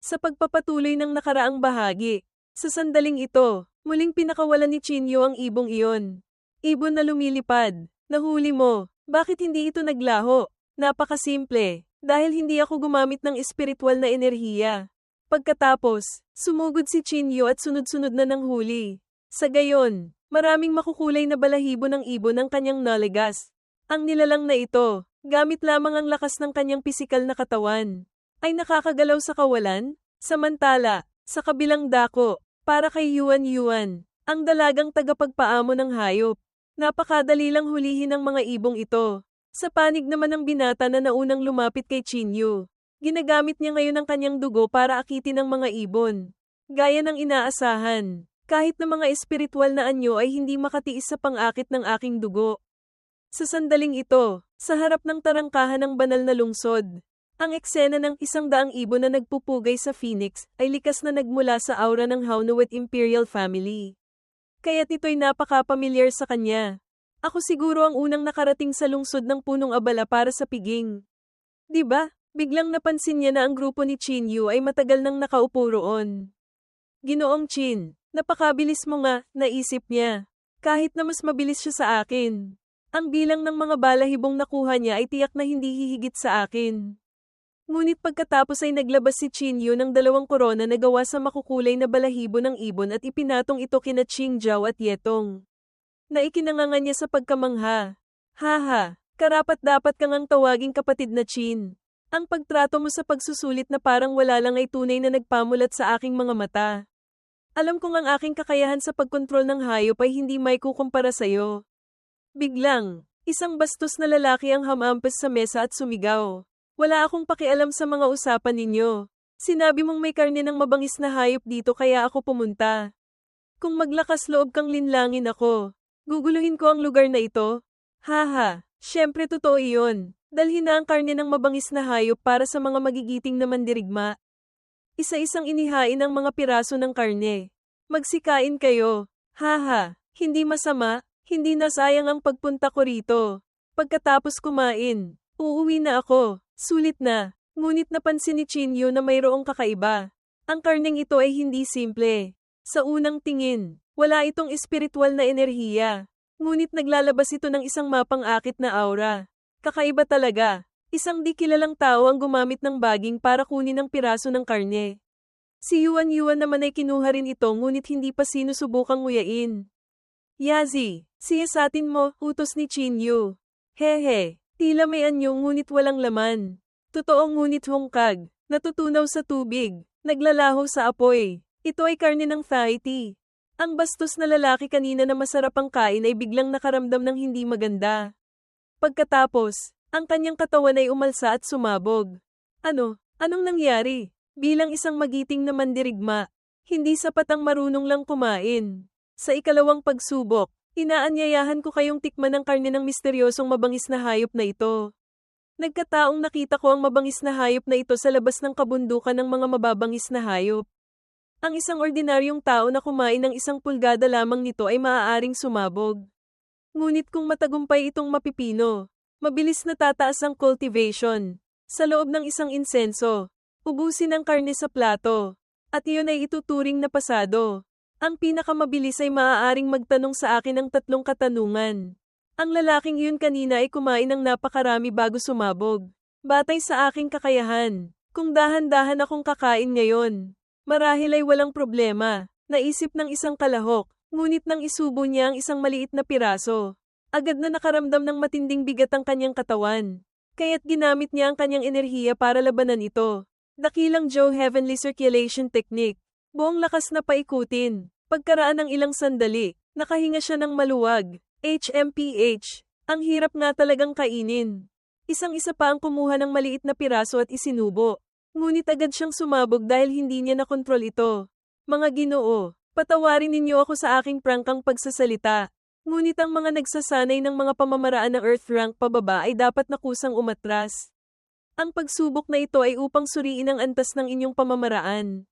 Sa pagpapatuloy ng nakaraang bahagi, sa sandaling ito, muling pinakawalan ni Chinyo ang ibong iyon. Ibon na lumilipad. Nahuli mo. Bakit hindi ito naglaho? Napakasimple. Dahil hindi ako gumamit ng espiritual na enerhiya. Pagkatapos, sumugod si Chinyo at sunod-sunod na ng huli. Sa gayon, maraming makukulay na balahibo ng ibon ang kanyang nalagas. Ang nilalang na ito, gamit lamang ang lakas ng kanyang pisikal na katawan, ay nakakagalaw sa kawalan. Samantala, sa kabilang dako, para kay Yuan Yuan, ang dalagang tagapagpaamo ng hayop. Napakadali lang hulihin ang mga ibong ito. Sa panig naman ng binata na naunang lumapit kay Chinyu, ginagamit niya ngayon ang kanyang dugo para akitin ang mga ibon. Gaya ng inaasahan, kahit na mga espiritual na anyo ay hindi makatiis sa pang-akit ng aking dugo. Sa sandaling ito, sa harap ng tarangkahan ng banal na lungsod, ang eksena ng 100 ibon na nagpupugay sa Phoenix ay likas na nagmula sa aura ng Haunawat Imperial Family. Kaya't ito'y napaka-pamilyar sa kanya. Ako siguro ang unang nakarating sa lungsod ng punong abala para sa piging. 'Di ba? Biglang napansin niya na ang grupo ni Chinyu ay matagal nang nakaupo roon. Ginoong Chin, napakabilis mo nga, naisip niya. Kahit na mas mabilis siya sa akin. Ang bilang ng mga balahibong nakuha niya ay tiyak na hindi hihigit sa akin. Ngunit pagkatapos ay naglabas si Chinyu ng 2 korona na gawa sa makukulay na balahibo ng ibon at ipinatong ito kina Qingjiao at Yetong. Naikinangangan niya sa pagkamangha. Haha, karapat-dapat kang ang tawaging kapatid na Chin. Ang pagtrato mo sa pagsusulit na parang wala lang ay tunay na nagpamulat sa aking mga mata. Alam kong ang aking kakayahan sa pagkontrol ng hayop ay hindi may kukumpara sa'yo. Biglang, isang bastos na lalaki ang hamampas sa mesa at sumigaw. Wala akong pakialam sa mga usapan ninyo. Sinabi mong may karne ng mabangis na hayop dito kaya ako pumunta. Kung maglakas loob kang linlangin ako, guguluhin ko ang lugar na ito. Haha, syempre totoo iyon. Dalhin na ang karne ng mabangis na hayop para sa mga magigiting na mandirigma. Isa-isang inihain ang mga piraso ng karne. Magsikain kayo. Haha, hindi masama, hindi nasayang ang pagpunta ko rito. Pagkatapos kumain, uuwi na ako. Sulit na, ngunit napansin ni Chinyu na mayroong kakaiba. Ang karneng ito ay hindi simple. Sa unang tingin, wala itong espiritual na enerhiya. Ngunit naglalabas ito ng isang mapang-akit na aura. Kakaiba talaga. Isang di kilalang tao ang gumamit ng baging para kunin ang piraso ng karne. Si Yuan Yuan naman ay kinuha rin ito ngunit hindi pa sinusubukang nguyain. Yazi, siyasatin mo, utos ni Chinyu. Hehe. Tila may anyo ngunit walang laman. Totoo ngunit hungkag, natutunaw sa tubig, naglalaho sa apoy. Ito ay karne ng Thai tea. Ang bastos na lalaki kanina na masarap ang kain ay biglang nakaramdam ng hindi maganda. Pagkatapos, ang kanyang katawan ay umalsa at sumabog. Anong nangyari? Bilang isang magiting na mandirigma, hindi sapat ang marunong lang kumain. Sa ikalawang pagsubok, inaanyayahan ko kayong tikman ang karne ng misteryosong mabangis na hayop na ito. Nagkataong nakita ko ang mabangis na hayop na ito sa labas ng kabundukan ng mga mababangis na hayop. Ang isang ordinaryong tao na kumain ng 1 pulgada lamang nito ay maaaring sumabog. Ngunit kung matagumpay itong mapipino, mabilis na tataas ang cultivation. Sa loob ng isang insenso, ubusin ang karne sa plato, at iyon ay ituturing na pasado. Ang pinakamabilis ay maaaring magtanong sa akin ng 3 katanungan. Ang lalaking iyon kanina ay kumain ng napakarami bago sumabog. Batay sa aking kakayahan, kung dahan-dahan akong kakain ngayon, marahil ay walang problema. Naisip ng isang kalahok, ngunit nang isubo niya ang isang maliit na piraso, agad na nakaramdam ng matinding bigat ang kanyang katawan. Kaya't ginamit niya ang kanyang enerhiya para labanan ito. Dakilang Joe Heavenly Circulation Technique. Buong lakas na paikutin. Pagkaraan ng ilang sandali, nakahinga siya ng maluwag. HMPH. Ang hirap nga talagang kainin. Isang-isa pa ang kumuha ng maliit na piraso at isinubo. Ngunit agad siyang sumabog dahil hindi niya nakontrol ito. Mga Ginoo, patawarin ninyo ako sa aking prangkang pagsasalita. Ngunit ang mga nagsasanay ng mga pamamaraan ng Earth rank pababa ay dapat na kusang umatras. Ang pagsubok na ito ay upang suriin ang antas ng inyong pamamaraan.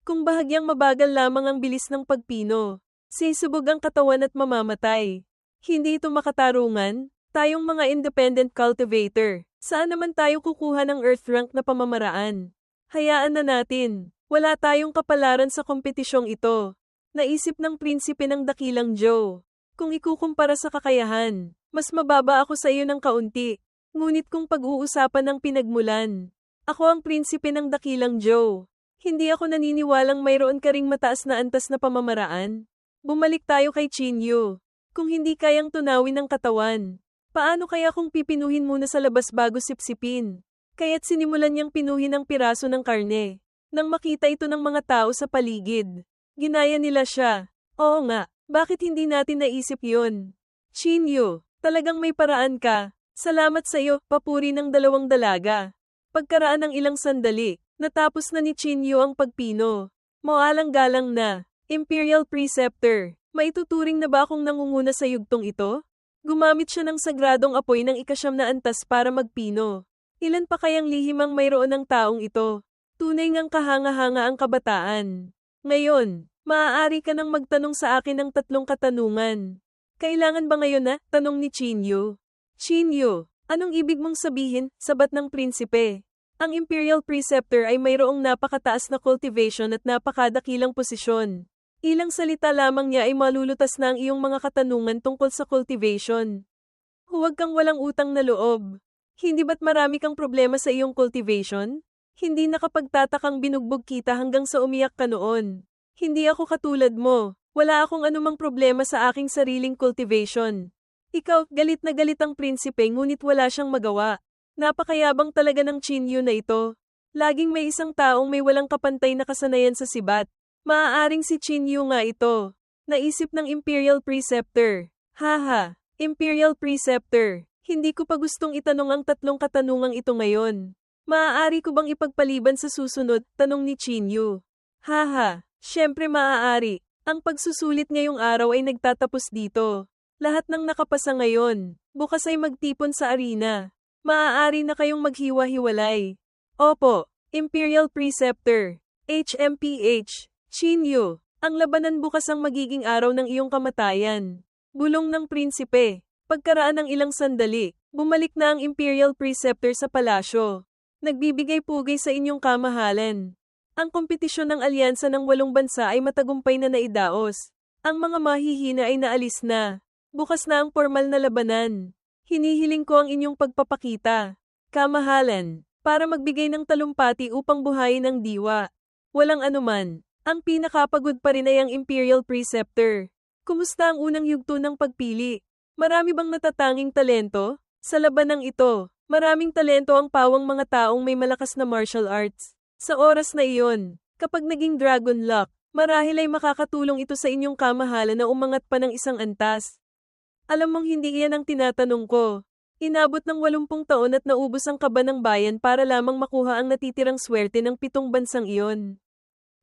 Kung bahagyang mabagal lamang ang bilis ng pagpino, sisubog ang katawan at mamamatay. Hindi ito makatarungan, tayong mga independent cultivator. Saan naman tayo kukuha ng Earth rank na pamamaraan? Hayaan na natin. Wala tayong kapalaran sa kompetisyong ito. Naisip ng prinsipe ng dakilang Joe. Kung ikukumpara sa kakayahan, mas mababa ako sa iyo ng kaunti. Ngunit kung pag-uusapan ng pinagmulan, ako ang prinsipe ng dakilang Joe. Hindi ako naniniwalang mayroon ka ring mataas na antas na pamamaraan. Bumalik tayo kay Chinyu. Kung hindi kayang tunawin ng katawan, paano kaya kung pipinuhin muna sa labas bago sipsipin? Kaya't sinimulan niyang pinuhin ang piraso ng karne. Nang makita ito ng mga tao sa paligid, ginaya nila siya. Oo nga, bakit hindi natin naisip yun? Chinyu, talagang may paraan ka. Salamat sa iyo, papuri ng dalawang dalaga. Pagkaraan ng ilang sandali, natapos na ni Chinyu ang pagpino. Moalang-galang na, Imperial Preceptor, maituturing na ba akong nangunguna sa yugtong ito? Gumamit siya ng sagradong apoy ng ikasyam na antas para magpino. Ilan pa kayang lihim ang mayroon ng taong ito? Tunay ngang kahanga-hanga ang kabataan. Ngayon, maaari ka nang magtanong sa akin ng 3 katanungan. Kailangan ba ngayon na? Tanong ni Chinyu. Chinyu, anong ibig mong sabihin, sabat ng prinsipe? Ang Imperial Preceptor ay mayroong napakataas na cultivation at napakadakilang posisyon. Ilang salita lamang niya ay malulutas na ang iyong mga katanungan tungkol sa cultivation. Huwag kang walang utang na loob. Hindi ba't marami kang problema sa iyong cultivation? Hindi nakapagtatakang binugbog kita hanggang sa umiyak ka noon. Hindi ako katulad mo. Wala akong anumang problema sa aking sariling cultivation. Ikaw, galit na galit ang prinsipe ngunit wala siyang magawa. Napakayabang talaga ng Chinyu na ito. Laging may isang taong may walang kapantay na kasanayan sa sibat. Maaaring si Chinyu nga ito. Naisip ng Imperial Preceptor. Haha, Imperial Preceptor, hindi ko pa gustong itanong ang 3 katanungang ito ngayon. Maaari ko bang ipagpaliban sa susunod? Tanong ni Chinyu. Haha, syempre maaari. Ang pagsusulit ngayong araw ay nagtatapos dito. Lahat ng nakapasa ngayon, bukas ay magtipon sa arena. Maaari na kayong maghiwa-hiwalay. Opo, Imperial Preceptor, HMPH, Chinyu, ang labanan bukas ang magiging araw ng iyong kamatayan. Bulong ng prinsipe. Pagkaraan ng ilang sandali, bumalik na ang Imperial Preceptor sa palasyo. Nagbibigay pugay sa inyong kamahalan. Ang kompetisyon ng alyansa ng 8 bansa ay matagumpay na naidaos. Ang mga mahihina ay naalis na. Bukas na ang formal na labanan. Hinihiling ko ang inyong pagpapakita. Kamahalan, para magbigay ng talumpati upang buhayin ang diwa. Walang anuman. Ang pinakapagod pa rin ay ang Imperial Preceptor. Kumusta ang unang yugto ng pagpili? Marami bang natatanging talento? Sa labanang ito, maraming talento ang pawang mga taong may malakas na martial arts. Sa oras na iyon, kapag naging Dragon Lock, marahil ay makakatulong ito sa inyong kamahalan na umangat pa ng isang antas. Alam mong hindi iyan ang tinatanong ko. Inabot ng 80 taon at naubos ang kaba ng bayan para lamang makuha ang natitirang swerte ng 7 bansang iyon.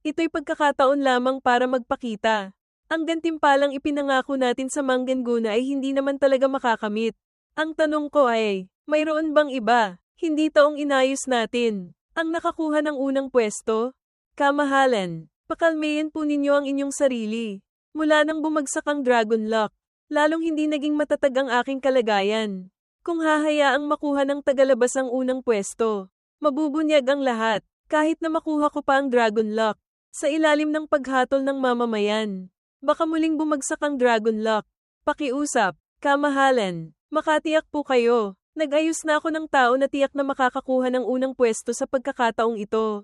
Ito'y pagkakataon lamang para magpakita. Ang gantimpalang ipinangako natin sa Manggenguna ay hindi naman talaga makakamit. Ang tanong ko ay, mayroon bang iba? Hindi taong inayos natin. Ang nakakuha ng unang pwesto? Kamahalan, pakalmayin po ninyo ang inyong sarili. Mula nang bumagsak ang Dragon Lock, lalong hindi naging matatag ang aking kalagayan. Kung hahayaang makuha ng tagalabas ang unang pwesto, mabubunyag ang lahat, kahit na makuha ko pa ang Dragon Lock. Sa ilalim ng paghatol ng mamamayan, baka muling bumagsak ang Dragon Lock. Pakiusap, kamahalan, makatiyak po kayo. Nag-ayos na ako ng tao na tiyak na makakakuha ng unang pwesto sa pagkakataong ito.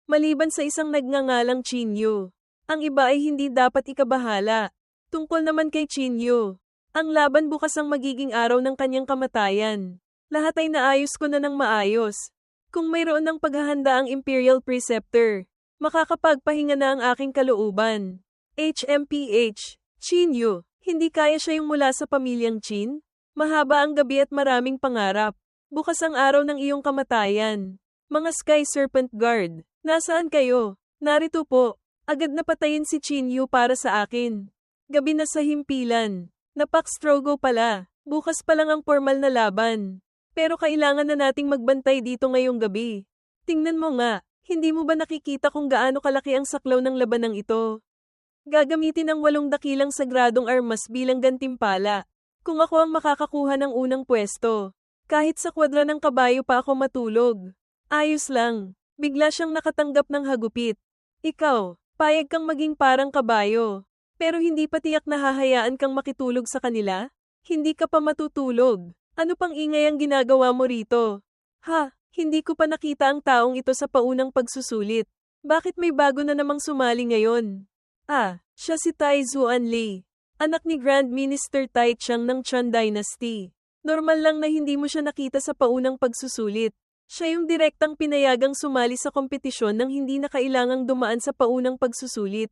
Maliban sa isang nagngangalang Chinyu, ang iba ay hindi dapat ikabahala. Tungkol naman kay Chinyu, ang laban bukas ang magiging araw ng kanyang kamatayan. Lahat ay naayos ko na ng maayos. Kung mayroon ng paghahanda ang Imperial Preceptor, makakapagpahinga na ang aking kalooban. HMPH, Chinyu, hindi kaya siya yung mula sa pamilyang Chin? Mahaba ang gabi at maraming pangarap. Bukas ang araw ng iyong kamatayan. Mga Sky Serpent Guard, nasaan kayo? Narito po. Agad na patayin si Chinyu para sa akin. Gabi na sa himpilan. Napak-strogo pala. Bukas pa lang ang formal na laban. Pero kailangan na nating magbantay dito ngayong gabi. Tingnan mo nga, hindi mo ba nakikita kung gaano kalaki ang saklaw ng labanang ito? Gagamitin ang 8 dakilang sagradong armas bilang gantimpala. Kung ako ang makakakuha ng unang pwesto, kahit sa kwadra ng kabayo pa ako matulog. Ayos lang. Bigla siyang nakatanggap ng hagupit. Ikaw, payag kang maging parang kabayo. Pero hindi pa tiyak na hahayaan kang makitulog sa kanila? Hindi ka pa matutulog. Ano pang ingay ang ginagawa mo rito? Ha, hindi ko pa nakita ang taong ito sa paunang pagsusulit. Bakit may bago na namang sumali ngayon? Ah, siya si Tai Zuanli, anak ni Grand Minister Tai Chang ng Chan Dynasty. Normal lang na hindi mo siya nakita sa paunang pagsusulit. Siya yung direktang pinayagang sumali sa kompetisyon nang hindi na kailangang dumaan sa paunang pagsusulit.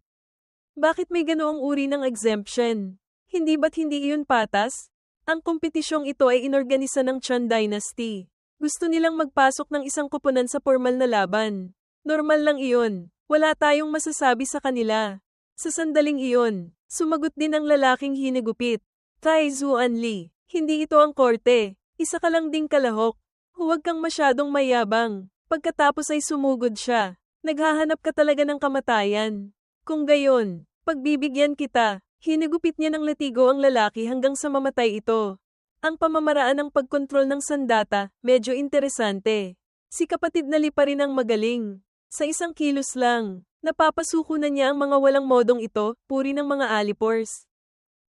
Bakit may ganoong uri ng exemption? Hindi ba't hindi iyon patas? Ang kompetisyong ito ay inorganisa ng Chan Dynasty. Gusto nilang magpasok ng isang koponan sa formal na laban. Normal lang iyon. Wala tayong masasabi sa kanila. Sa sandaling iyon, sumagot din ang lalaking hinigupit. Tai Zuanli, hindi ito ang korte. Isa ka lang ding kalahok. Huwag kang masyadong mayabang. Pagkatapos ay sumugod siya. Naghahanap ka talaga ng kamatayan. Kung gayon, pagbibigyan kita. Hinigupit niya ng latigo ang lalaki hanggang sa mamatay ito. Ang pamamaraan ng pagkontrol ng sandata, medyo interesante. Si kapatid na Li pa rin ang magaling. Sa isang kilos lang, napapasuko na niya ang mga walang modong ito, puri ng mga alipors.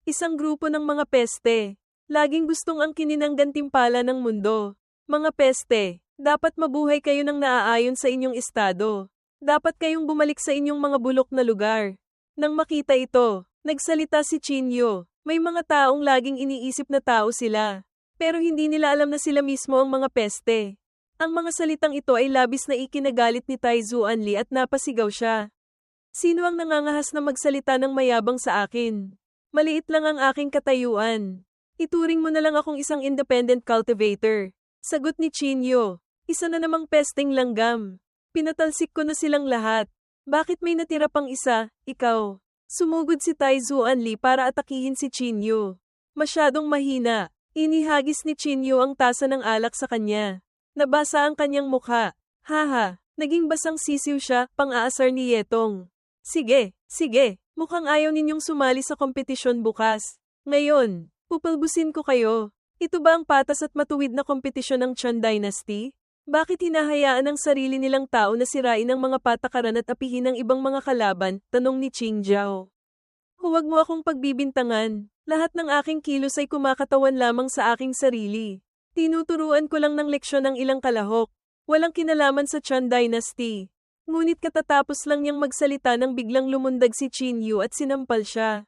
Isang grupo ng mga peste. Laging gustong angkinin ang gantimpala ng mundo. Mga peste, dapat mabuhay kayo ng naaayon sa inyong estado. Dapat kayong bumalik sa inyong mga bulok na lugar. Nang makita ito, nagsalita si Chinyo. May mga taong laging iniisip na tao sila. Pero hindi nila alam na sila mismo ang mga peste. Ang mga salitang ito ay labis na ikinagalit ni Tai Zuanli at napasigaw siya. Sino ang nangangahas na magsalita ng mayabang sa akin? Maliit lang ang aking katayuan. Ituring mo na lang akong isang independent cultivator. Sagot ni Chinyo. Isa na namang pesteng langgam. Pinatalsik ko na silang lahat. Bakit may natira pang isa, ikaw? Sumugod si Tai Zuanli para atakihin si Chinyo. Masyadong mahina. Inihagis ni Chinyo ang tasa ng alak sa kanya. Nabasa ang kanyang mukha. Haha, naging basang sisiw siya, pang-aasar ni Yetong. Sige, sige, mukhang ayaw ninyong sumali sa kompetisyon bukas. Ngayon, pupalbusin ko kayo. Ito ba ang patas at matuwid na kompetisyon ng Chan Dynasty? Bakit hinahayaan ang sarili nilang tao na sirain ang mga patakaran at apihin ng ibang mga kalaban? Tanong ni Qing Jiao. Huwag mo akong pagbibintangan. Lahat ng aking kilos ay kumakatawan lamang sa aking sarili. Tinuturuan ko lang ng leksyon ng ilang kalahok. Walang kinalaman sa Chan Dynasty. Ngunit katatapos lang niyang magsalita nang biglang lumundag si Qin Yu at sinampal siya.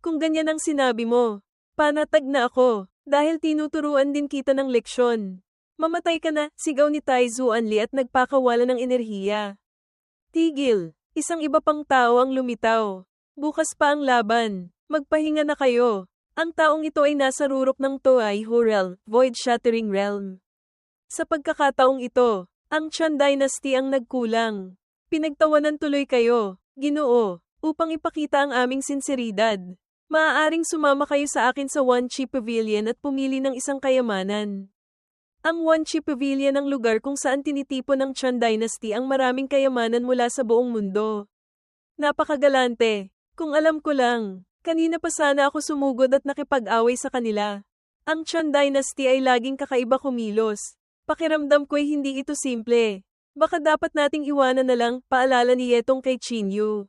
Kung ganyan ang sinabi mo, panatag na ako. Dahil tinuturuan din kita ng leksyon. Mamatay ka na, sigaw ni Tai Zuanli at nagpakawala ng enerhiya. Tigil, isang iba pang tao ang lumitaw. Bukas pa ang laban, magpahinga na kayo. Ang taong ito ay nasa rurok ng Toai Ho Realm, Void Shattering Realm. Sa pagkakataong ito, ang Chan Dynasty ang nagkulang. Pinagtawanan tuloy kayo, Ginoo, upang ipakita ang aming sinseridad. Maaaring sumama kayo sa akin sa Wan Chi Pavilion at pumili ng isang kayamanan. Ang Wan Chi Pavilion ang lugar kung saan tinitipon ng Chan Dynasty ang maraming kayamanan mula sa buong mundo. Napakagalante. Kung alam ko lang, kanina pa sana ako sumugod at nakipag-away sa kanila. Ang Chan Dynasty ay laging kakaiba kumilos. Pakiramdam ko'y hindi ito simple. Baka dapat nating iwanan na lang, paalala ni Yetong kay Chinyu.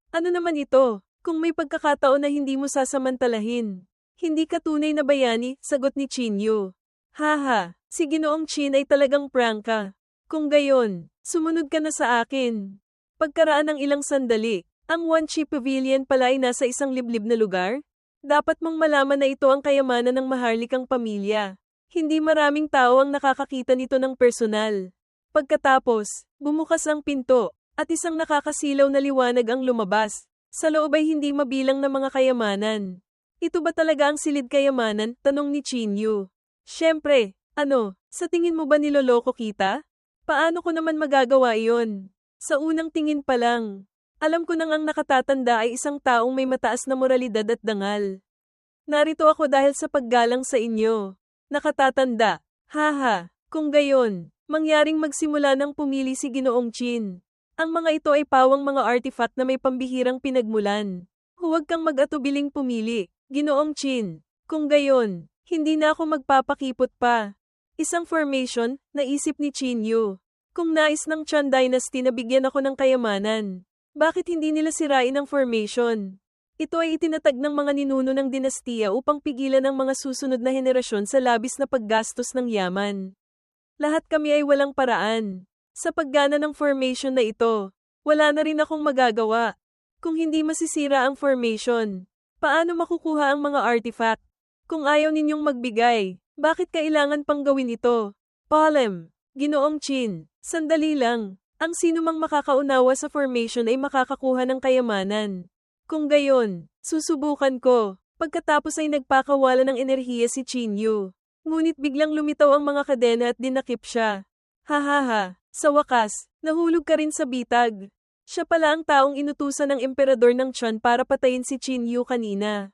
Ano naman ito? Kung may pagkakataon na hindi mo sasamantalahin. Hindi ka tunay na bayani, sagot ni Chinyu. Haha, si Ginoong Chin ay talagang prangka. Kung gayon, sumunod ka na sa akin. Pagkaraan ng ilang sandali, ang Wan Chi Pavilion pala ay nasa isang liblib na lugar? Dapat mong malaman na ito ang kayamanan ng maharlikang pamilya. Hindi maraming tao ang nakakakita nito ng personal. Pagkatapos, bumukas ang pinto, at isang nakakasilaw na liwanag ang lumabas. Sa loob ay hindi mabilang na mga kayamanan. Ito ba talaga ang silid kayamanan? Tanong ni Chinyu. Siyempre, sa tingin mo ba niloloko kita? Paano ko naman magagawa iyon? Sa unang tingin pa lang, alam ko nang ang nakatatanda ay isang taong may mataas na moralidad at dangal. Narito ako dahil sa paggalang sa inyo. Nakatatanda, haha, kung gayon, mangyaring magsimula ng pumili si Ginoong Chin. Ang mga ito ay pawang mga artifact na may pambihirang pinagmulan. Huwag kang mag-atubiling pumili, Ginoong Chin. Kung gayon, hindi na ako magpapakipot pa. Isang formation, naisip ni Chinyu. Kung nais ng Chan Dynasty na bigyan ako ng kayamanan, bakit hindi nila sirain ang formation? Ito ay itinatag ng mga ninuno ng dinastiya upang pigilan ang mga susunod na henerasyon sa labis na paggastos ng yaman. Lahat kami ay walang paraan. Sa paggana ng formation na ito, wala na rin akong magagawa. Kung hindi masisira ang formation, paano makukuha ang mga artifact? Kung ayaw ninyong magbigay, bakit kailangan pang gawin ito? Palem, Ginoong Chin, sandali lang. Ang sinumang makakaunawa sa formation ay makakakuha ng kayamanan. Kung gayon, susubukan ko. Pagkatapos ay nagpakawala ng enerhiya si Chinyu. Ngunit biglang lumitaw ang mga kadena at dinakip siya. Hahaha, sa wakas, nahulog ka rin sa bitag. Siya pala ang taong inutusan ng emperador ng Chan para patayin si Chinyu kanina.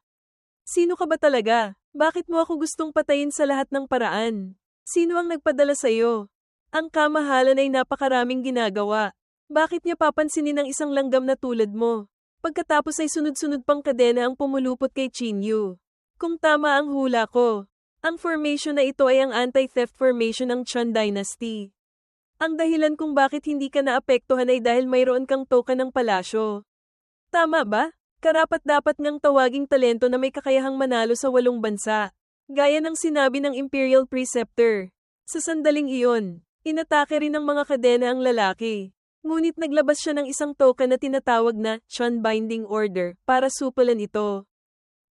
Sino ka ba talaga? Bakit mo ako gustong patayin sa lahat ng paraan? Sino ang nagpadala sa'yo? Ang kamahalan ay napakaraming ginagawa. Bakit niya papansinin ng isang langgam na tulad mo? Pagkatapos ay sunod-sunod pang kadena ang pumulupot kay Chinyu. Kung tama ang hula ko, ang formation na ito ay ang anti-theft formation ng Chan Dynasty. Ang dahilan kung bakit hindi ka naapektuhan ay dahil mayroon kang token ng palasyo. Tama ba? Karapat-dapat ngang tawaging talento na may kakayahang manalo sa 8 bansa. Gaya ng sinabi ng Imperial Preceptor. Sa sandaling iyon, inatake rin ng mga kadena ang lalaki. Ngunit naglabas siya ng isang token na tinatawag na Chan Binding Order para supulan ito.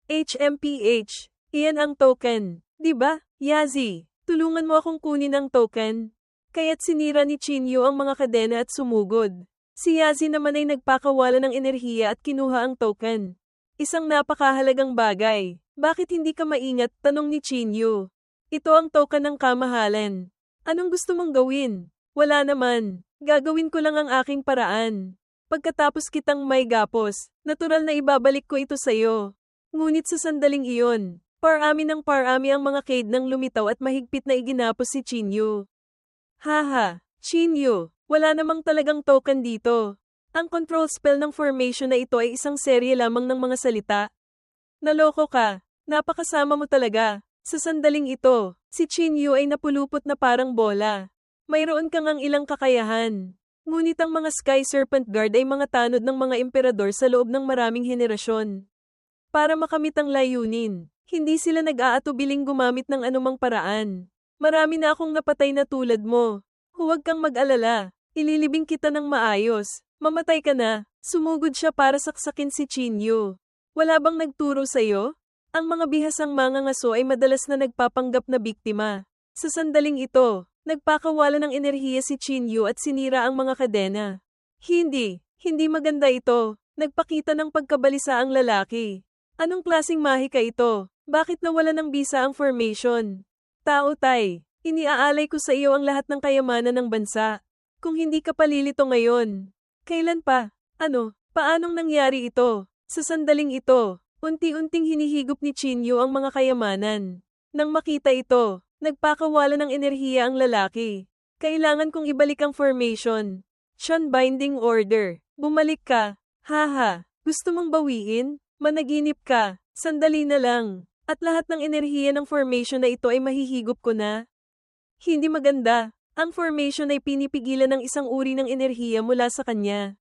HMPH. Iyan ang token. Diba, Yazi? Tulungan mo akong kunin ang token. Kaya't sinira ni Chinyu ang mga kadena at sumugod. Si Yazi naman ay nagpakawala ng enerhiya at kinuha ang token. Isang napakahalagang bagay. Bakit hindi ka maingat? Tanong ni Chinyu. Ito ang token ng kamahalan. Anong gusto mong gawin? Wala naman. Gagawin ko lang ang aking paraan. Pagkatapos kitang may gapos, natural na ibabalik ko ito sa'yo. Ngunit sa sandaling iyon, parami ng parami ang mga kaid nang lumitaw at mahigpit na iginapos si Chinyu. Haha, Chinyu, wala namang talagang token dito. Ang control spell ng formation na ito ay isang serye lamang ng mga salita. Naloko ka, napakasama mo talaga. Sa sandaling ito, si Chinyu ay napulupot na parang bola. Mayroon kang ang ilang kakayahan. Ngunit ang mga Sky Serpent Guard ay mga tanod ng mga emperador sa loob ng maraming henerasyon. Para makamit ang layunin, hindi sila nag-aatubiling gumamit ng anumang paraan. Marami na akong napatay na tulad mo. Huwag kang mag-alala. Ililibing kita ng maayos. Mamatay ka na. Sumugod siya para saksakin si Chinyu. Wala bang nagturo sa'yo? Ang mga bihasang mangangaso ay madalas na nagpapanggap na biktima. Sa sandaling ito, nagpakawala ng enerhiya si Chinyu at sinira ang mga kadena. Hindi maganda ito. Nagpakita ng pagkabalisa ang lalaki. Anong klaseng mahika ito? Bakit nawala ng bisa ang formation? Tao Tay, iniaalay ko sa iyo ang lahat ng kayamanan ng bansa. Kung hindi ka palilito ngayon, kailan pa? Paanong nangyari ito? Sa sandaling ito, unti-unting hinihigop ni Chinyu ang mga kayamanan. Nang makita ito, nagpakawala ng enerhiya ang lalaki. Kailangan kong ibalik ang formation. Chan Binding Order. Bumalik ka. Haha, gusto mong bawiin? Managinip ka. Sandali na lang. At lahat ng enerhiya ng formation na ito ay mahihigop ko na. Hindi maganda. Ang formation ay pinipigilan ng isang uri ng enerhiya mula sa kanya.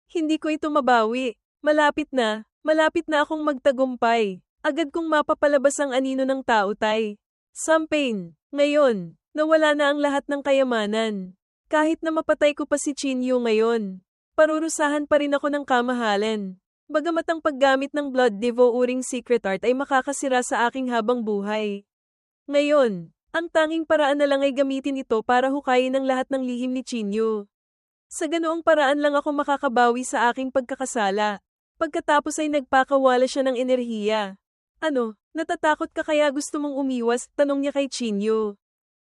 Hindi ko ito mabawi. Malapit na akong magtagumpay. Agad kong mapapalabas ang anino ng tao Tay. Sampain, ngayon, nawala na ang lahat ng kayamanan. Kahit na mapatay ko pa si Chinyu ngayon, parurusahan pa rin ako ng kamahalan. Bagamat ang paggamit ng Blood Devouring Secret Art ay makakasira sa aking habang buhay. Ngayon, ang tanging paraan na lang ay gamitin ito para hukayin ang lahat ng lihim ni Chinyu. Sa ganoong paraan lang ako makakabawi sa aking pagkakasala. Pagkatapos ay nagpakawala siya ng enerhiya. Natatakot ka kaya gusto mong umiwas? Tanong niya kay Chinyu.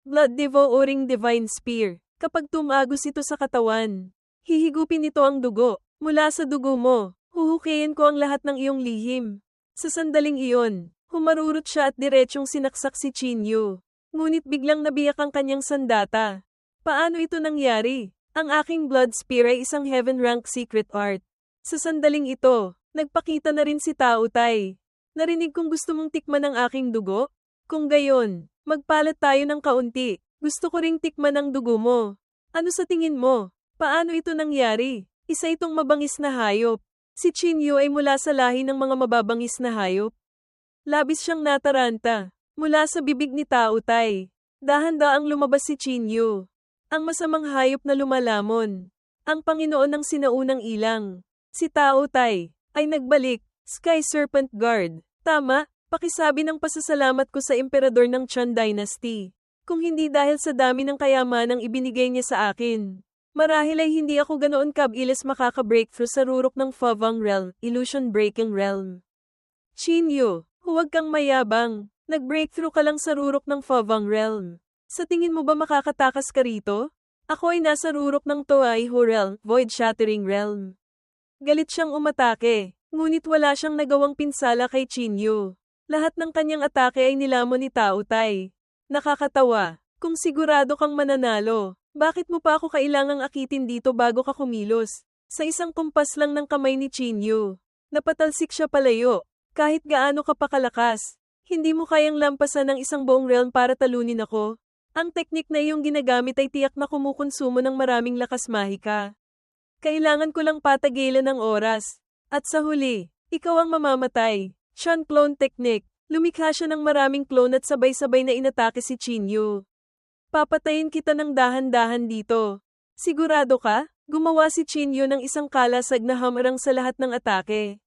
Blood Devouring Divine Spear. Kapag tumagos ito sa katawan, hihigupin ito ang dugo. Mula sa dugo mo, huhukayin ko ang lahat ng iyong lihim. Sa sandaling iyon, humarurot siya at diretsong sinaksak si Chinyu. Ngunit biglang nabiyak ang kanyang sandata. Paano ito nangyari? Ang aking blood spear ay isang heaven rank secret art. Sa sandaling ito, nagpakita na rin si Tao Tai. Narinig kong gusto mong tikman ang aking dugo? Kung gayon, magpalat tayo ng kaunti. Gusto ko ring tikman ang dugo mo. Ano sa tingin mo? Paano ito nangyari? Isa itong mabangis na hayop. Si Chinyu ay mula sa lahi ng mga mababangis na hayop. Labis siyang nataranta. Mula sa bibig ni Tao Tai. Dahan-daang lumabas si Chinyu. Ang masamang hayop na lumalamon. Ang Panginoon ng sinaunang ilang. Si Tao Tai ay nagbalik. Sky Serpent Guard. Tama, pakisabi ng pasasalamat ko sa emperador ng Chan Dynasty. Kung hindi dahil sa dami ng kayamanang ibinigay niya sa akin. Marahil ay hindi ako ganoon kabilis makaka-breakthrough sa rurok ng Favang Realm, Illusion Breaking Realm. Chinyu, huwag kang mayabang. Nag-breakthrough ka lang sa rurok ng Favang Realm. Sa tingin mo ba makakatakas ka rito? Ako ay nasa rurok ng Toaiho Realm, Void Shattering Realm. Galit siyang umatake, ngunit wala siyang nagawang pinsala kay Chinyu. Lahat ng kanyang atake ay nilamon ni Tao Tai. Nakakatawa, kung sigurado kang mananalo, bakit mo pa ako kailangang akitin dito bago ka kumilos? Sa isang kumpas lang ng kamay ni Chinyu, napatalsik siya palayo, kahit gaano ka pa kalakas. Hindi mo kayang lampasan ng isang buong realm para talunin ako. Ang teknik na iyong ginagamit ay tiyak na kumukonsumo ng maraming lakas mahika. Kailangan ko lang patagilan ng oras. At sa huli, ikaw ang mamamatay. Shan Clone Technique. Lumikha siya ng maraming clone at sabay-sabay na inatake si Chinyu. Papatayin kita ng dahan-dahan dito. Sigurado ka? Gumawa si Chinyu ng isang kalasag na hamarang sa lahat ng atake.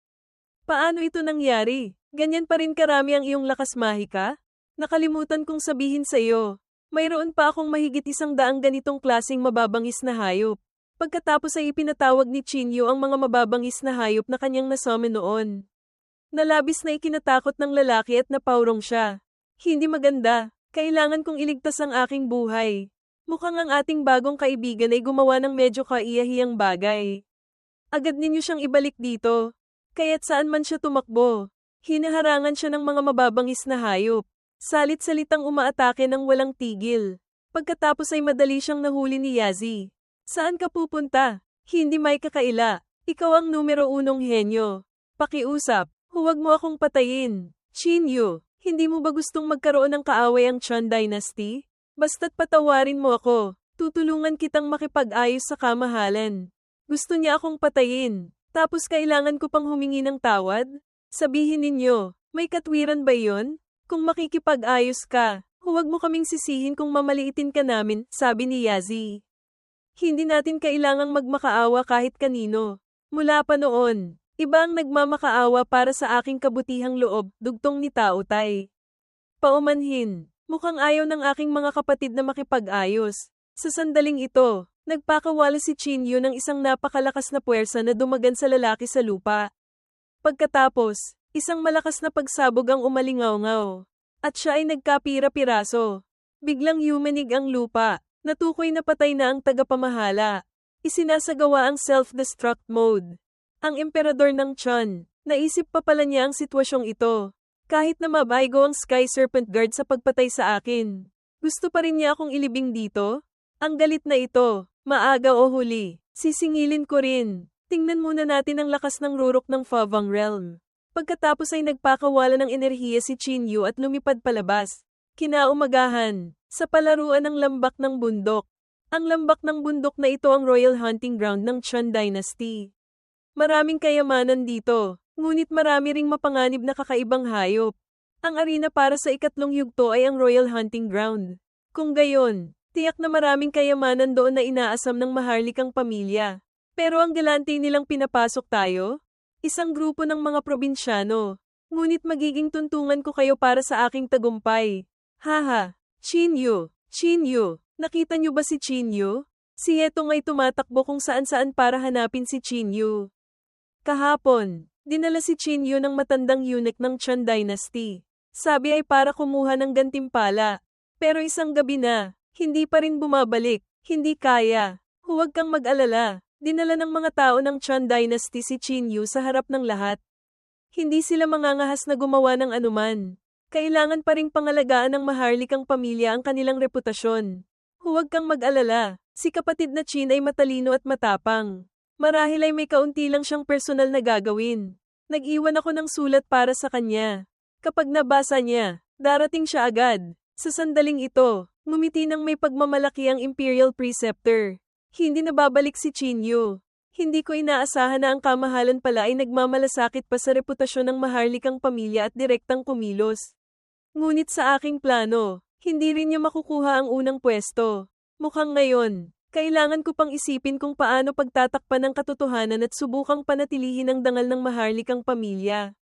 Paano ito nangyari? Ganyan pa rin karami ang iyong lakas mahika? Nakalimutan kong sabihin sa iyo. Mayroon pa akong mahigit 100 ganitong klaseng mababangis na hayop. Pagkatapos ay ipinatawag ni Chinyu ang mga mababangis na hayop na kanyang nasummon noon. Nalabis na ikinatakot ng lalaki at napaurong siya. Hindi maganda. Kailangan kong iligtas ang aking buhay. Mukhang ang ating bagong kaibigan ay gumawa ng medyo kaiyahiyang bagay. Agad ninyo siyang ibalik dito. Kaya't saan man siya tumakbo. Hinaharangan siya ng mga mababangis na hayop. Salit-salitang umaatake ng walang tigil. Pagkatapos ay madali siyang nahuli ni Yazi. Saan ka pupunta? Hindi may kakaila. Ikaw ang numero 1 henyo. Pakiusap, huwag mo akong patayin. Chinyu, hindi mo ba gustong magkaroon ng kaaway ang Chan Dynasty? Basta't patawarin mo ako. Tutulungan kitang makipag-ayos sa kamahalan. Gusto niya akong patayin. Tapos kailangan ko pang humingi ng tawad? Sabihin ninyo, may katwiran ba yon? Kung makikipag-ayos ka, huwag mo kaming sisihin kung mamaliitin ka namin, sabi ni Yazi. Hindi natin kailangang magmakaawa kahit kanino. Mula pa noon, iba ang nagmamakaawa para sa aking kabutihang loob, dugtong ni Tao Tai. Paumanhin, mukhang ayaw ng aking mga kapatid na makipag-ayos. Sa sandaling ito, nagpakawala si Chinyu ng isang napakalakas na puwersa na dumagan sa lalaki sa lupa. Pagkatapos, isang malakas na pagsabog ang umalingaw-ngaw. At siya ay nagkapira-piraso. Biglang yumanig ang lupa. Natukoy na patay na ang tagapamahala. Isinasagawa ang self-destruct mode. Ang emperador ng Chan, naisip pa pala niya ang sitwasyong ito. Kahit na mabaygo ang Sky Serpent Guard sa pagpatay sa akin. Gusto pa rin niya akong ilibing dito? Ang galit na ito, maaga o huli, sisingilin ko rin. Tingnan muna natin ang lakas ng rurok ng Favang Realm. Pagkatapos ay nagpakawala ng enerhiya si Chinyu at lumipad palabas. Kinaumagahan, sa palaruan ng lambak ng bundok. Ang lambak ng bundok na ito ang Royal Hunting Ground ng Chan Dynasty. Maraming kayamanan dito, ngunit marami ring mapanganib na kakaibang hayop. Ang arena para sa ikatlong yugto ay ang Royal Hunting Ground. Kung gayon, tiyak na maraming kayamanan doon na inaasam ng maharlikang pamilya. Pero ang galante nilang pinapasok tayo? Isang grupo ng mga probinsyano. Ngunit magiging tuntungan ko kayo para sa aking tagumpay. Haha, Chinyu, Chinyu, nakita niyo ba si Chinyu? Si Hetong ay tumatakbo kung saan-saan para hanapin si Chinyu. Kahapon, dinala si Chinyu ng matandang eunuch ng Chan Dynasty. Sabi ay para kumuha ng gantimpala. Pero isang gabi na, hindi pa rin bumabalik, hindi kaya. Huwag kang mag-alala. Dinala ng mga tao ng Chan Dynasty si Chinyu sa harap ng lahat. Hindi sila mangangahas na gumawa ng anuman. Kailangan pa ring pangalagaan ng maharlikang pamilya ang kanilang reputasyon. Huwag kang mag-alala, si kapatid na Chin ay matalino at matapang. Marahil ay may kaunti lang siyang personal na gagawin. Nag-iwan ako ng sulat para sa kanya. Kapag nabasa niya, darating siya agad. Sa sandaling ito, ngumiti ng may pagmamalaki ang Imperial Preceptor. Hindi nababalik si Chinyu. Hindi ko inaasahan na ang kamahalan pala ay nagmamalasakit pa sa reputasyon ng maharlikang pamilya at direktang kumilos. Ngunit sa aking plano, hindi rin niya makukuha ang unang pwesto. Mukhang ngayon, kailangan ko pang isipin kung paano pagtatakpan ng katotohanan at subukang panatilihin ang dangal ng maharlikang pamilya.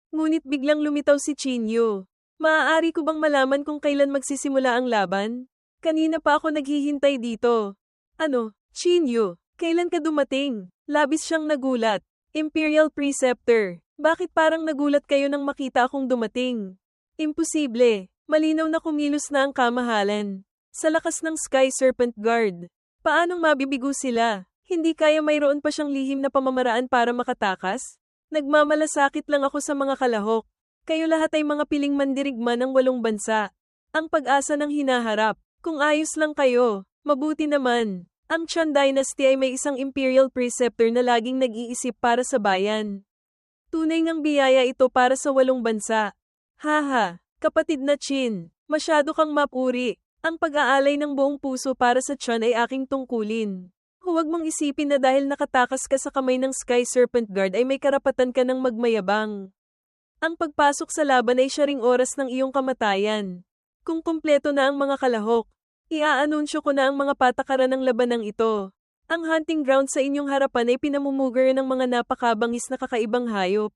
Ngunit biglang lumitaw si Chinyu. Maaari ko bang malaman kung kailan magsisimula ang laban? Kanina pa ako naghihintay dito. Ano, Chinyu, kailan ka dumating? Labis siyang nagulat. Imperial Preceptor, bakit parang nagulat kayo nang makita akong dumating? Imposible, malinaw na kumilos na ang kamahalan. Sa lakas ng Sky Serpent Guard. Paanong mabibigo sila? Hindi kaya mayroon pa siyang lihim na pamamaraan para makatakas? Nagmamalasakit lang ako sa mga kalahok. Kayo lahat ay mga piling mandirigma ng 8 bansa. Ang pag-asa ng hinaharap. Kung ayos lang kayo, mabuti naman. Ang Chan Dynasty ay may isang Imperial Preceptor na laging nag-iisip para sa bayan. Tunay ngang biyaya ito para sa 8 bansa. Haha, kapatid na Chin, masyado kang mapuri. Ang pag-aalay ng buong puso para sa Chan ay aking tungkulin. Huwag mong isipin na dahil nakatakas ka sa kamay ng Sky Serpent Guard ay may karapatan ka ng magmayabang. Ang pagpasok sa laban ay siya ring oras ng iyong kamatayan. Kung kumpleto na ang mga kalahok, iaanunsyo ko na ang mga patakaran ng labanang ito. Ang hunting ground sa inyong harapan ay pinamumugar ng mga napakabangis na kakaibang hayop.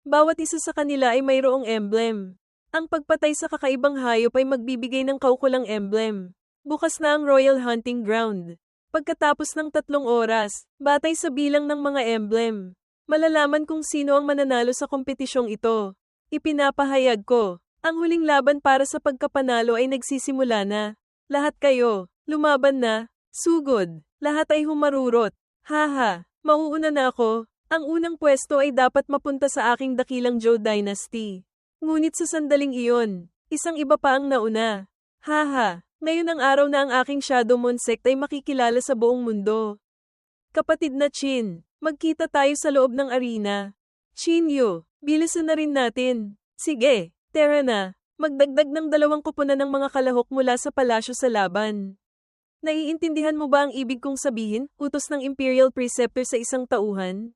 Bawat isa sa kanila ay mayroong emblem. Ang pagpatay sa kakaibang hayop ay magbibigay ng kaukulang emblem. Bukas na ang Royal Hunting Ground. Pagkatapos ng 3 oras, batay sa bilang ng mga emblem, malalaman kung sino ang mananalo sa kompetisyong ito. Ipinapahayag ko, ang huling laban para sa pagkapanalo ay nagsisimula na. Lahat kayo, lumaban na, sugod, lahat ay humarurot. Haha, mauuna na ako. Ang unang pwesto ay dapat mapunta sa aking dakilang Zhou Dynasty. Ngunit sa sandaling iyon, isang iba pa ang nauna. Haha, ngayon ang araw na ang aking Shadow Moon Sect ay makikilala sa buong mundo. Kapatid na Chin, magkita tayo sa loob ng arena. Chinyu, bilisan na rin natin. Sige, tara na. Magdagdag ng 2 kupunan ng mga kalahok mula sa palasyo sa laban. Naiintindihan mo ba ang ibig kong sabihin, utos ng Imperial Preceptor sa isang tauhan?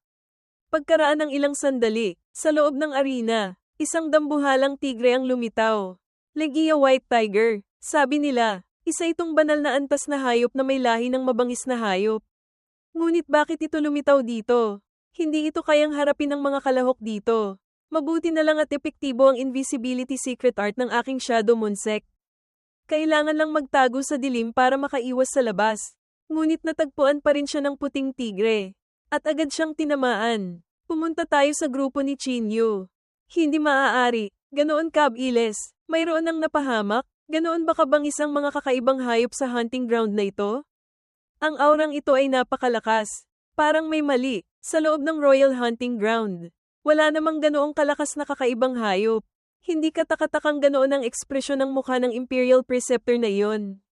Pagkaraan ng ilang sandali, sa loob ng arena, isang dambuhalang tigre ang lumitaw. Legia White Tiger, sabi nila, isa itong banal na antas na hayop na may lahi ng mabangis na hayop. Ngunit bakit ito lumitaw dito? Hindi ito kayang harapin ng mga kalahok dito. Mabuti na lang at epektibo ang invisibility secret art ng aking Shadow Moon Sect. Kailangan lang magtago sa dilim para makaiwas sa labas. Ngunit natagpuan pa rin siya ng puting tigre. At agad siyang tinamaan. Pumunta tayo sa grupo ni Chinyu. Hindi maaari. Ganoon Kab-Iles. Mayroon nang napahamak. Ganoon ba kabangis ang mga kakaibang hayop sa hunting ground na ito? Ang aurang ito ay napakalakas. Parang may mali. Sa loob ng Royal Hunting Ground, wala namang ganoong kalakas na kakaibang hayop. Hindi katakatakang ganoon ang ekspresyon ng mukha ng Imperial Preceptor na iyon.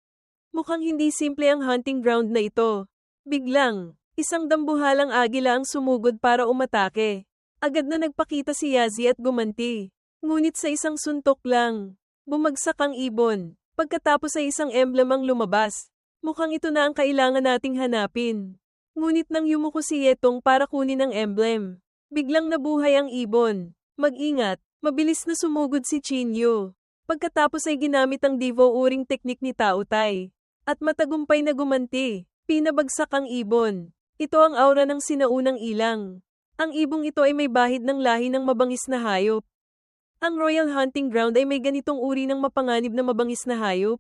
Mukhang hindi simple ang hunting ground na ito. Biglang, isang dambuhalang agila ang sumugod para umatake. Agad na nagpakita si Yazi at gumanti. Ngunit sa isang suntok lang, bumagsak ang ibon. Pagkatapos ay isang emblem ang lumabas. Mukhang ito na ang kailangan nating hanapin. Ngunit nang yumuko si Yetong para kunin ang emblem, biglang nabuhay ang ibon. Mag-ingat, mabilis na sumugod si Chinyu. Pagkatapos ay ginamit ang Devo-uring teknik ni Tao Tai. At matagumpay na gumanti, pinabagsak ang ibon. Ito ang aura ng sinaunang ilang. Ang ibong ito ay may bahid ng lahi ng mabangis na hayop. Ang Royal Hunting Ground ay may ganitong uri ng mapanganib na mabangis na hayop.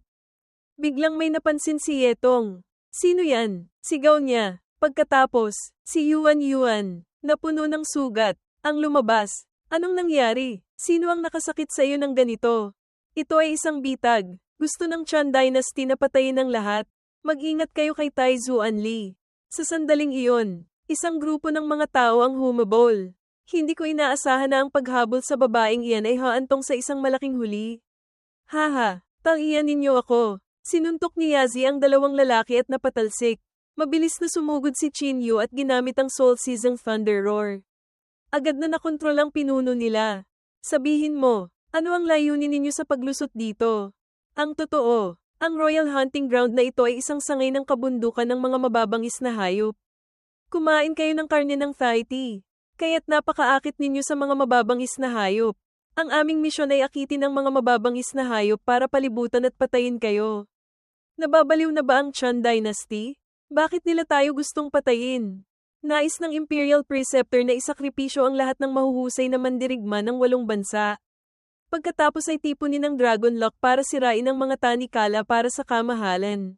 Biglang may napansin si Yetong. Sino yan? Sigaw niya. Pagkatapos, si Yuan Yuan, na puno ng sugat, ang lumabas. Anong nangyari? Sino ang nakasakit sa iyo ng ganito? Ito ay isang bitag. Gusto ng Chan Dynasty na patayin ang lahat. Mag-ingat kayo kay Tai Zuanli. Sa sandaling iyon, isang grupo ng mga tao ang humabol. Hindi ko inaasahan na ang paghabol sa babaeng iyan ay haantong sa isang malaking huli. Haha, tangiyan ninyo ako. Sinuntok ni Yazi ang 2 lalaki at napatalsik. Mabilis na sumugod si Chinyu at ginamit ang Soul Seasoned Thunder Roar. Agad na nakontrol ang pinuno nila. Sabihin mo, ano ang layunin ninyo sa paglusot dito? Ang totoo, ang Royal Hunting Ground na ito ay isang sangay ng kabundukan ng mga mababangis na hayop. Kumain kayo ng karne ng Thaiti. Kaya't napakaakit ninyo sa mga mababangis na hayop. Ang aming misyon ay akitin ang mga mababangis na hayop para palibutan at patayin kayo. Nababaliw na ba ang Chan Dynasty? Bakit nila tayo gustong patayin? Nais ng Imperial Preceptor na isakripisyo ang lahat ng mahuhusay na mandirigma ng 8 bansa. Pagkatapos ay tipunin ng Dragon Lock para sirain ang mga tanikala para sa kamahalan.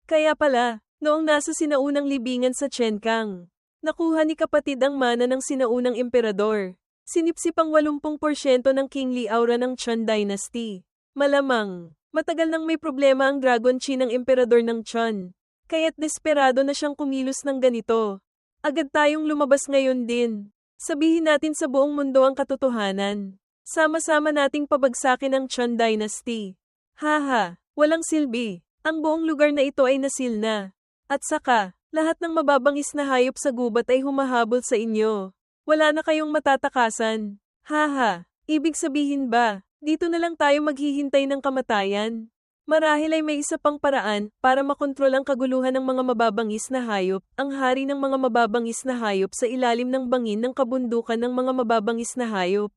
Kaya pala, noong nasa sinaunang libingan sa Chenkang, nakuha ni kapatid ang mana ng sinaunang emperador. Sinipsip ang 80% ng kingly aura ng Chan Dynasty. Malamang, matagal nang may problema ang Dragon Chi ng emperador ng Chan. Kaya't desperado na siyang kumilos ng ganito. Agad tayong lumabas ngayon din. Sabihin natin sa buong mundo ang katotohanan. Sama-sama nating pabagsakin ang Chan Dynasty. Haha, walang silbi. Ang buong lugar na ito ay nasil na. At saka, lahat ng mababangis na hayop sa gubat ay humahabol sa inyo. Wala na kayong matatakasan. Haha, ibig sabihin ba, dito na lang tayo maghihintay ng kamatayan? Marahil ay may isa pang paraan para makontrol ang kaguluhan ng mga mababangis na hayop, ang hari ng mga mababangis na hayop sa ilalim ng bangin ng kabundukan ng mga mababangis na hayop.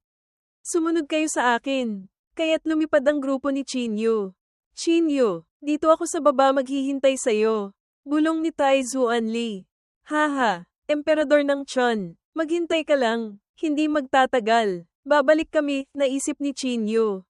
Sumunod kayo sa akin. Kaya't lumipad ang grupo ni Chinyu. Chinyu, dito ako sa baba maghihintay sa'yo. Bulong ni Tai Zuanli. Haha, emperador ng Chan. Maghintay ka lang, hindi magtatagal. Babalik kami, naisip ni Chinyu.